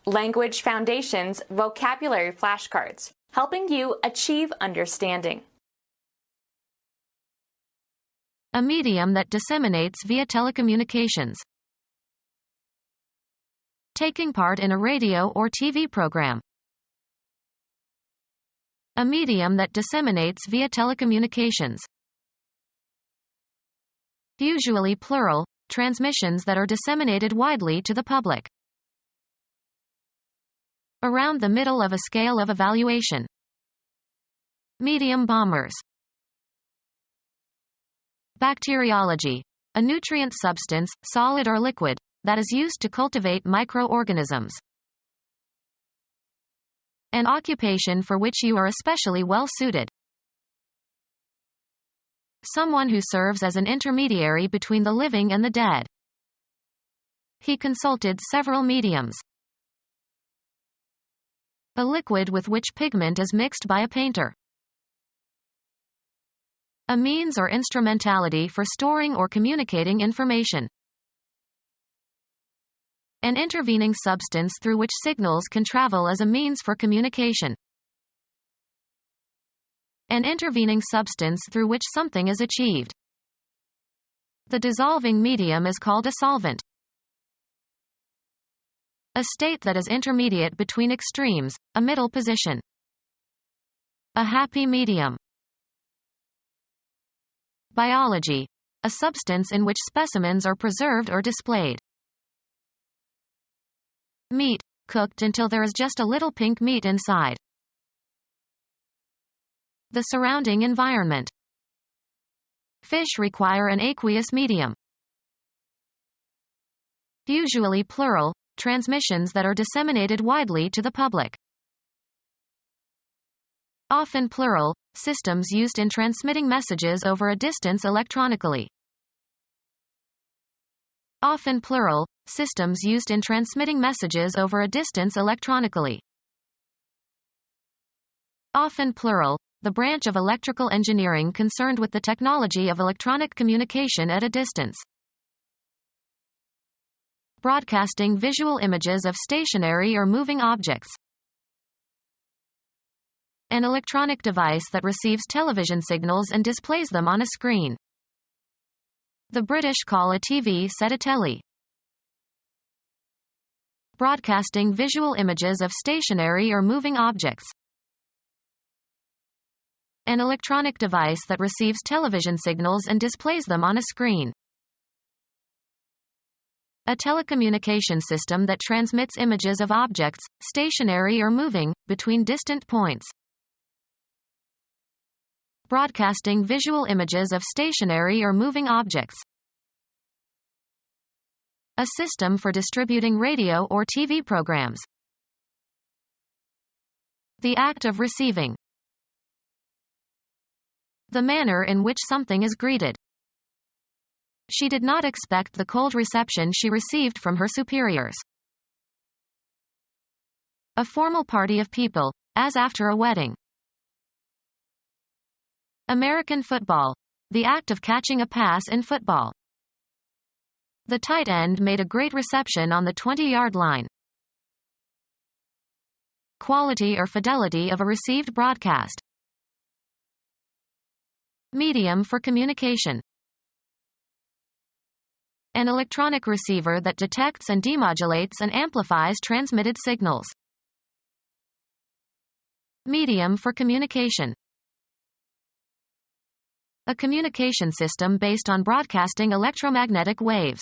Language Foundations Vocabulary Flashcards, helping you achieve understanding. A medium that disseminates via telecommunications. Taking part in a radio or TV program. A medium that disseminates via telecommunications. Usually plural, transmissions that are disseminated widely to the public. Around the middle of a scale of evaluation. Medium bombers. Bacteriology. A nutrient substance, solid or liquid, that is used to cultivate microorganisms. An occupation for which you are especially well suited. Someone who serves as an intermediary between the living and the dead. He consulted several mediums. A liquid with which pigment is mixed by a painter. A means or instrumentality for storing or communicating information. An intervening substance through which signals can travel as a means for communication. An intervening substance through which something is achieved. The dissolving medium is called a solvent. A state that is intermediate between extremes, a middle position. A happy medium. Biology. A substance in which specimens are preserved or displayed. Meat, cooked until there is just a little pink meat inside. The surrounding environment. Fish require an aqueous medium. Usually plural, transmissions that are disseminated widely to the public. Often plural, systems used in transmitting messages over a distance electronically. Often plural, systems used in transmitting messages over a distance electronically. Often plural, the branch of electrical engineering concerned with the technology of electronic communication at a distance. Broadcasting visual images of stationary or moving objects. An electronic device that receives television signals and displays them on a screen. The British call a TV set a telly. Broadcasting visual images of stationary or moving objects. An electronic device that receives television signals and displays them on a screen. A telecommunication system that transmits images of objects, stationary or moving, between distant points. Broadcasting visual images of stationary or moving objects. A system for distributing radio or TV programs. The act of receiving. The manner in which something is greeted. She did not expect the cold reception she received from her superiors. A formal party of people, as after a wedding. American football. The act of catching a pass in football. The tight end made a great reception on the 20-yard line. Quality or fidelity of a received broadcast. Medium for communication. An electronic receiver that detects and demodulates and amplifies transmitted signals. Medium for communication. A communication system based on broadcasting electromagnetic waves.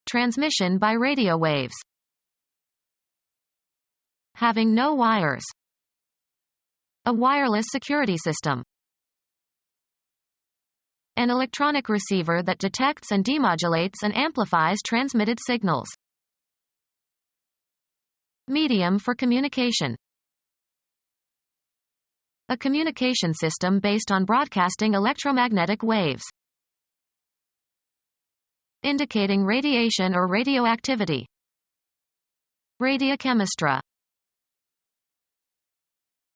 Transmission by radio waves. Having no wires. A wireless security system. An electronic receiver that detects and demodulates and amplifies transmitted signals. Medium for communication. A communication system based on broadcasting electromagnetic waves. Indicating radiation or radioactivity. Radiochemistry.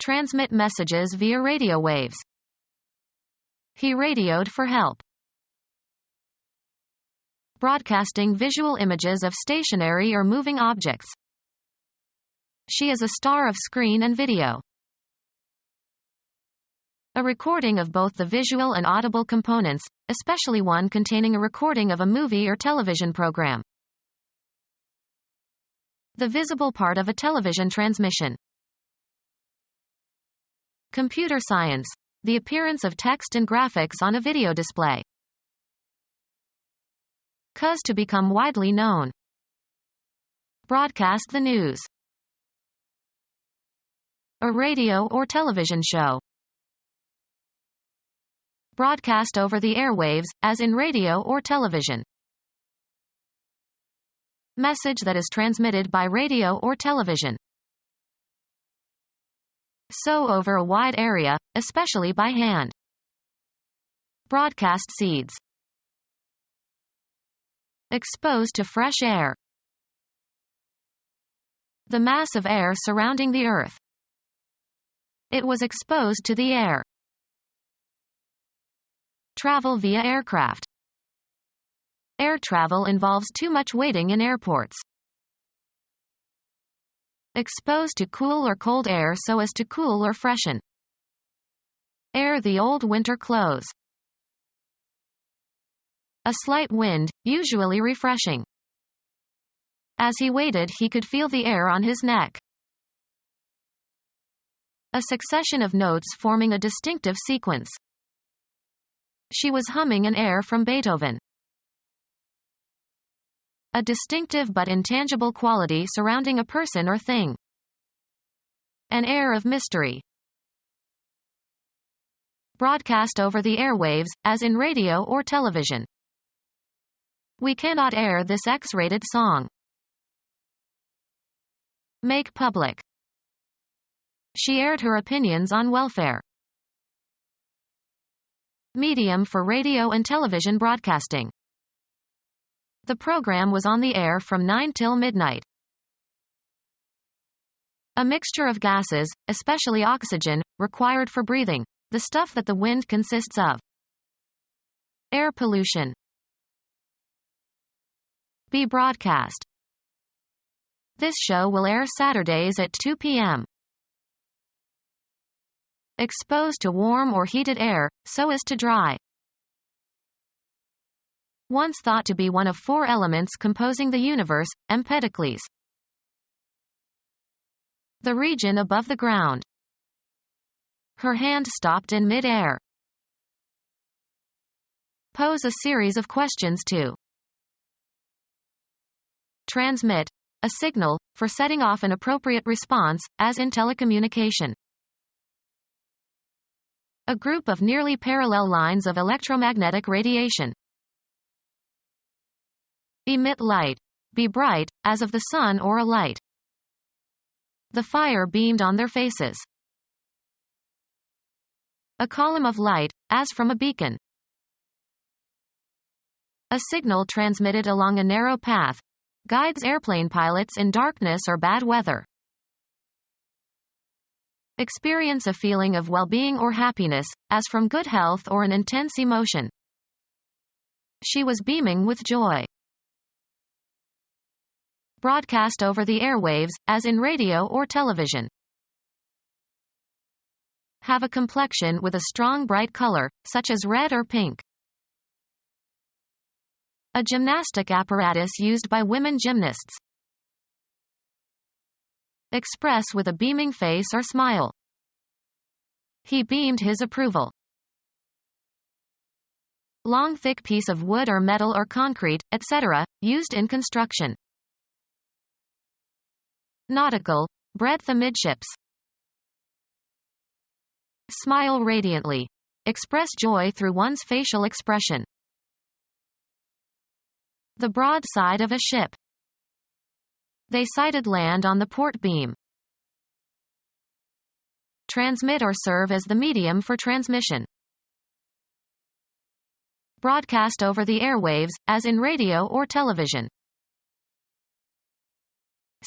Transmit messages via radio waves. He radioed for help. broadcasting visual images of stationary or moving objects. She is a star of screen and video. A recording of both the visual and audible components, especially one containing a recording of a movie or television program. The visible part of a television transmission. Computer science. The appearance of text and graphics on a video display. Cause to become widely known. Broadcast the news. A radio or television show. Broadcast over the airwaves, as in radio or television. Message that is transmitted by radio or television. Sow over a wide area, especially by hand. Broadcast seeds. Exposed to fresh air. The mass of air surrounding the Earth. It was exposed to the air. Travel via aircraft. Air travel involves too much waiting in airports. Exposed to cool or cold air so as to cool or freshen. Air the old winter clothes. A slight wind, usually refreshing. As he waited, he could feel the air on his neck. A succession of notes forming a distinctive sequence. She was humming an air from Beethoven. A distinctive but intangible quality surrounding a person or thing. An air of mystery. Broadcast over the airwaves, as in radio or television. We cannot air this X-rated song. Make public. She aired her opinions on welfare. Medium for radio and television broadcasting. The program was on the air from 9 till midnight. A mixture of gases, especially oxygen, required for breathing, the stuff that the wind consists of. Air pollution. Be broadcast. This show will air Saturdays at 2 p.m. Exposed to warm or heated air, so as to dry. Once thought to be one of 4 elements composing the universe, Empedocles. The region above the ground. Her hand stopped in mid-air. Pose a series of questions to. Transmit. A signal, for setting off an appropriate response, as in telecommunication. A group of nearly parallel lines of electromagnetic radiation. Emit light. Be bright, as of the sun or a light. The fire beamed on their faces. A column of light, as from a beacon. A signal transmitted along a narrow path. Guides airplane pilots in darkness or bad weather. Experience a feeling of well-being or happiness, as from good health or an intense emotion. She was beaming with joy. Broadcast over the airwaves, as in radio or television. Have a complexion with a strong bright color, such as red or pink. A gymnastic apparatus used by women gymnasts. Express with a beaming face or smile. He beamed his approval. Long thick piece of wood or metal or concrete, etc., used in construction. Nautical, breadth amidships. Smile radiantly. Express joy through one's facial expression. The broad side of a ship. They sighted land on the port beam. Transmit or serve as the medium for transmission. Broadcast over the airwaves, as in radio or television.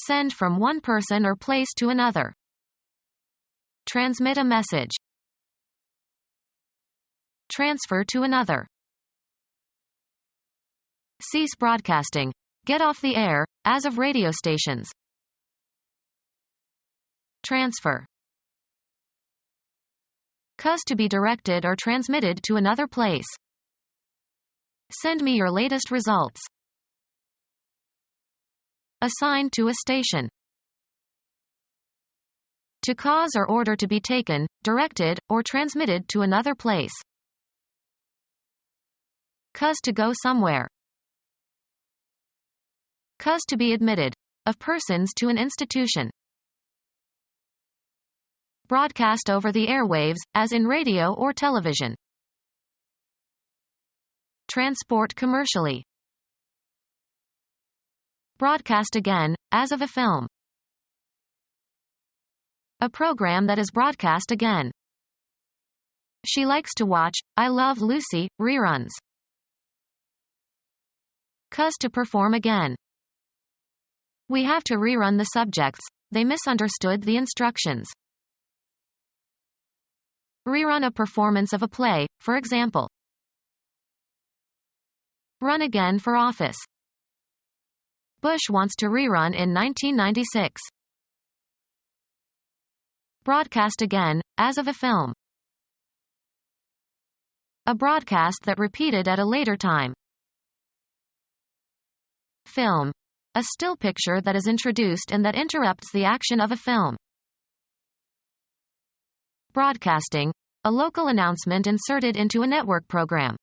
Send from one person or place to another. Transmit a message. Transfer to another. Cease broadcasting. Get off the air, as of radio stations. Transfer. Cause to be directed or transmitted to another place. Send me your latest results. Assign to a station. To cause or order to be taken, directed, or transmitted to another place. Cause to go somewhere. Cause to be admitted, of persons to an institution. Broadcast over the airwaves, as in radio or television. Transport commercially. Broadcast again, as of a film. A program that is broadcast again. She likes to watch I Love Lucy reruns. Cause to perform again. We have to rerun the subjects, they misunderstood the instructions. Rerun a performance of a play, for example. Run again for office. Bush wants to rerun in 1996. Broadcast again, as of a film. A broadcast that repeated at a later time. Film. A still picture that is introduced and that interrupts the action of a film. Broadcasting. A local announcement inserted into a network program.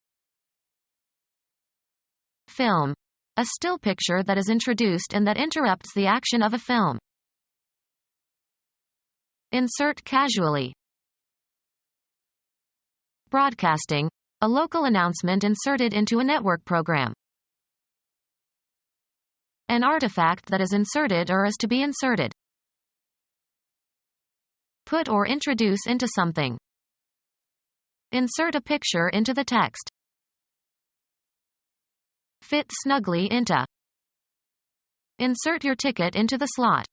Film. A still picture that is introduced and that interrupts the action of a film. Insert casually. Broadcasting. A local announcement inserted into a network program. An artifact that is inserted or is to be inserted. Put or introduce into something. Insert a picture into the text. Fit snugly into. Insert your ticket into the slot.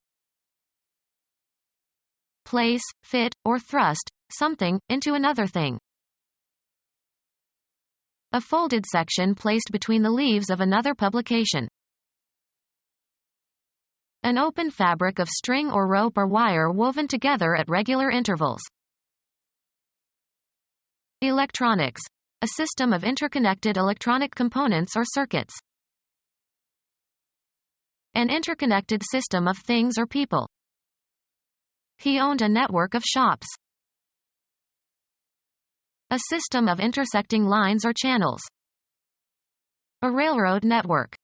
Place, fit, or thrust something into another thing. A folded section placed between the leaves of another publication. An open fabric of string or rope or wire woven together at regular intervals. Electronics. A system of interconnected electronic components or circuits. An interconnected system of things or people. He owned a network of shops. A system of intersecting lines or channels. A railroad network.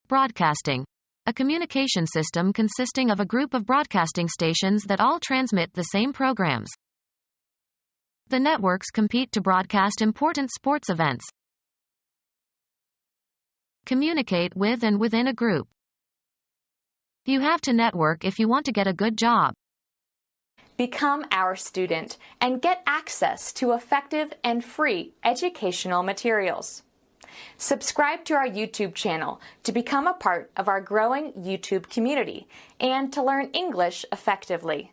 Broadcasting. A communication system consisting of a group of broadcasting stations that all transmit the same programs. The networks compete to broadcast important sports events. Communicate with and within a group. You have to network if you want to get a good job. Become our student and get access to effective and free educational materials. Subscribe to our YouTube channel to become a part of our growing YouTube community and to learn English effectively.